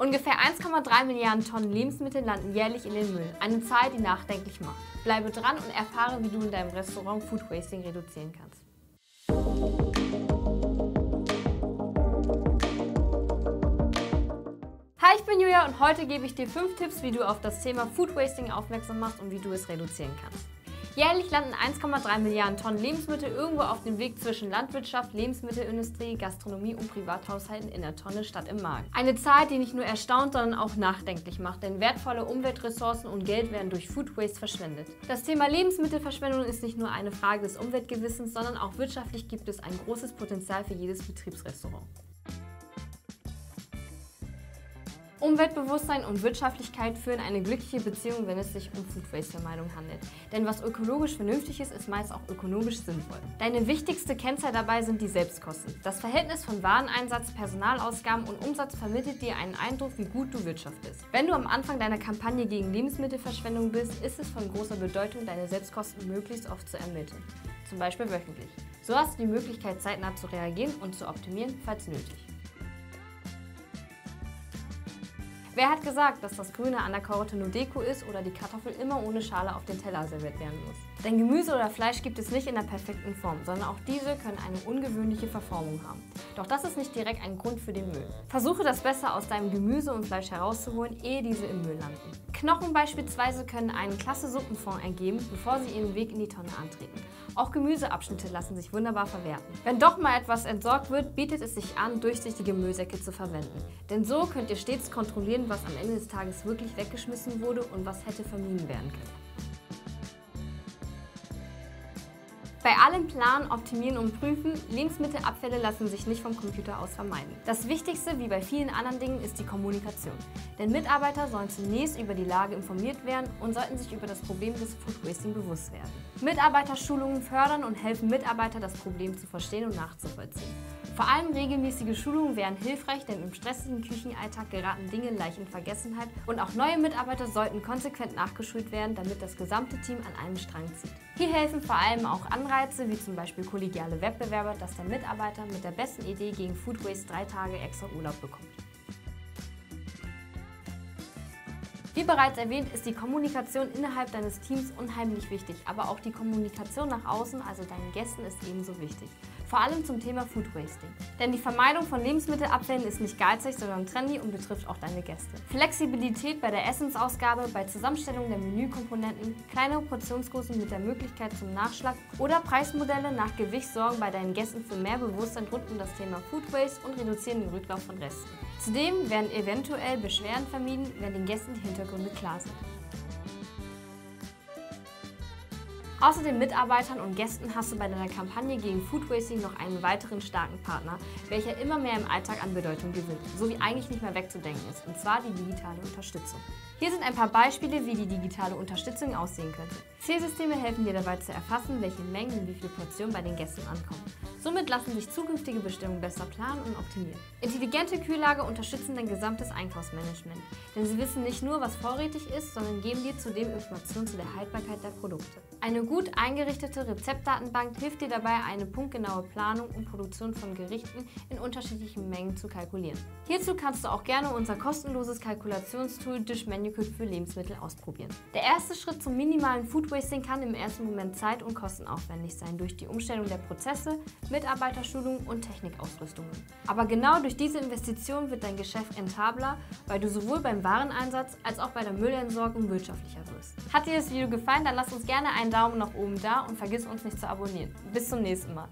Ungefähr 1,3 Milliarden Tonnen Lebensmittel landen jährlich in den Müll. Eine Zahl, die nachdenklich macht. Bleibe dran und erfahre, wie du in deinem Restaurant Food Wasting reduzieren kannst. Hi, ich bin Julia und heute gebe ich dir 5 Tipps, wie du auf das Thema Food Wasting aufmerksam machst und wie du es reduzieren kannst. Jährlich landen 1,3 Milliarden Tonnen Lebensmittel irgendwo auf dem Weg zwischen Landwirtschaft, Lebensmittelindustrie, Gastronomie und Privathaushalten in der Tonne statt im Magen. Eine Zahl, die nicht nur erstaunt, sondern auch nachdenklich macht, denn wertvolle Umweltressourcen und Geld werden durch Food Waste verschwendet. Das Thema Lebensmittelverschwendung ist nicht nur eine Frage des Umweltgewissens, sondern auch wirtschaftlich gibt es ein großes Potenzial für jedes Betriebsrestaurant. Umweltbewusstsein und Wirtschaftlichkeit führen eine glückliche Beziehung, wenn es sich um Food Waste Vermeidung handelt. Denn was ökologisch vernünftig ist, ist meist auch ökonomisch sinnvoll. Deine wichtigste Kennzahl dabei sind die Selbstkosten. Das Verhältnis von Wareneinsatz, Personalausgaben und Umsatz vermittelt dir einen Eindruck, wie gut du wirtschaftest. Wenn du am Anfang deiner Kampagne gegen Lebensmittelverschwendung bist, ist es von großer Bedeutung, deine Selbstkosten möglichst oft zu ermitteln. Zum Beispiel wöchentlich. So hast du die Möglichkeit, zeitnah zu reagieren und zu optimieren, falls nötig. Wer hat gesagt, dass das Grüne an der Karotte nur Deko ist oder die Kartoffel immer ohne Schale auf den Teller serviert werden muss? Denn Gemüse oder Fleisch gibt es nicht in der perfekten Form, sondern auch diese können eine ungewöhnliche Verformung haben. Doch das ist nicht direkt ein Grund für den Müll. Versuche das Beste aus deinem Gemüse und Fleisch herauszuholen, ehe diese im Müll landen. Knochen beispielsweise können einen klasse Suppenfond ergeben, bevor sie ihren Weg in die Tonne antreten. Auch Gemüseabschnitte lassen sich wunderbar verwerten. Wenn doch mal etwas entsorgt wird, bietet es sich an, durchsichtige Müllsäcke zu verwenden. Denn so könnt ihr stets kontrollieren, was am Ende des Tages wirklich weggeschmissen wurde und was hätte vermieden werden können. Bei allem Planen, Optimieren und Prüfen, Lebensmittelabfälle lassen sich nicht vom Computer aus vermeiden. Das Wichtigste, wie bei vielen anderen Dingen, ist die Kommunikation. Denn Mitarbeiter sollen zunächst über die Lage informiert werden und sollten sich über das Problem des Food Wasting bewusst werden. Mitarbeiterschulungen fördern und helfen Mitarbeitern, das Problem zu verstehen und nachzuvollziehen. Vor allem regelmäßige Schulungen wären hilfreich, denn im stressigen Küchenalltag geraten Dinge leicht in Vergessenheit und auch neue Mitarbeiter sollten konsequent nachgeschult werden, damit das gesamte Team an einem Strang zieht. Hier helfen vor allem auch Anreize, wie zum Beispiel kollegiale Wettbewerbe, dass der Mitarbeiter mit der besten Idee gegen Food Waste 3 Tage extra Urlaub bekommt. Wie bereits erwähnt, ist die Kommunikation innerhalb deines Teams unheimlich wichtig, aber auch die Kommunikation nach außen, also deinen Gästen, ist ebenso wichtig. Vor allem zum Thema Food Wasting. Denn die Vermeidung von Lebensmittelabfällen ist nicht geizig, sondern trendy und betrifft auch deine Gäste. Flexibilität bei der Essensausgabe, bei Zusammenstellung der Menükomponenten, kleine Portionsgrößen mit der Möglichkeit zum Nachschlag oder Preismodelle nach Gewicht sorgen bei deinen Gästen für mehr Bewusstsein rund um das Thema Food Waste und reduzieren den Rücklauf von Resten. Zudem werden eventuell Beschwerden vermieden, wenn den Gästen die Hintergründe klar sind. Außer den Mitarbeitern und Gästen hast du bei deiner Kampagne gegen Food Wasting noch einen weiteren starken Partner, welcher immer mehr im Alltag an Bedeutung gewinnt, sowie eigentlich nicht mehr wegzudenken ist, und zwar die digitale Unterstützung. Hier sind ein paar Beispiele, wie die digitale Unterstützung aussehen könnte. Zählsysteme helfen dir dabei zu erfassen, welche Mengen und wie viele Portionen bei den Gästen ankommen. Somit lassen sich zukünftige Bestellungen besser planen und optimieren. Intelligente Kühllager unterstützen dein gesamtes Einkaufsmanagement, denn sie wissen nicht nur, was vorrätig ist, sondern geben dir zudem Informationen zu der Haltbarkeit der Produkte. Eine gut eingerichtete Rezeptdatenbank hilft dir dabei, eine punktgenaue Planung und Produktion von Gerichten in unterschiedlichen Mengen zu kalkulieren. Hierzu kannst du auch gerne unser kostenloses Kalkulationstool Dish Menu Kit für Lebensmittel ausprobieren. Der erste Schritt zum minimalen Food Wasting kann im ersten Moment zeit- und kostenaufwendig sein durch die Umstellung der Prozesse, Mitarbeiterschulung und Technikausrüstungen. Aber genau durch diese Investition wird dein Geschäft rentabler, weil du sowohl beim Wareneinsatz als auch bei der Müllentsorgung wirtschaftlicher wirst. Hat dir das Video gefallen, dann lass uns gerne einen Daumen nach oben da und vergiss uns nicht zu abonnieren. Bis zum nächsten Mal.